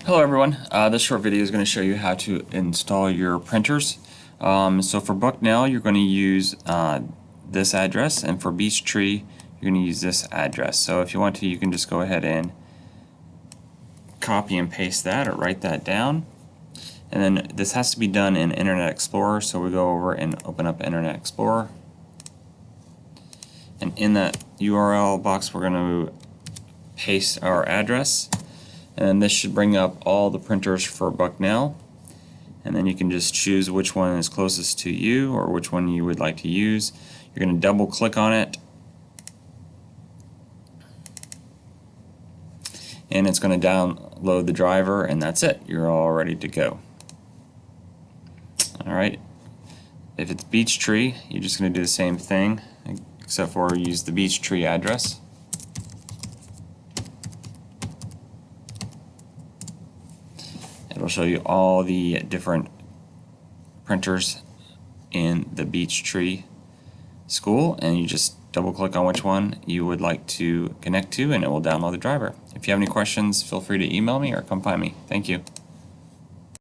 Hello everyone, this short video is going to show you how to install your printers. So for Bucknell you're going to use this address, and for Beechtree you're going to use this address. So if you want to, you can just go ahead and copy and paste that or write that down. And then this has to be done in Internet Explorer, so we go over and open up Internet Explorer. And in that URL box we're going to paste our address. And this should bring up all the printers for Bucknell, and then you can just choose which one is closest to you or which one you would like to use. You're going to double click on it, and it's going to download the driver, and that's it. You're all ready to go. Alright, if it's Beechtree, you're just going to do the same thing except for use the Beechtree address. It'll show you all the different printers in the Beechtree school, and you just double click on which one you would like to connect to, and it will download the driver. If you have any questions, feel free to email me or come find me. Thank you.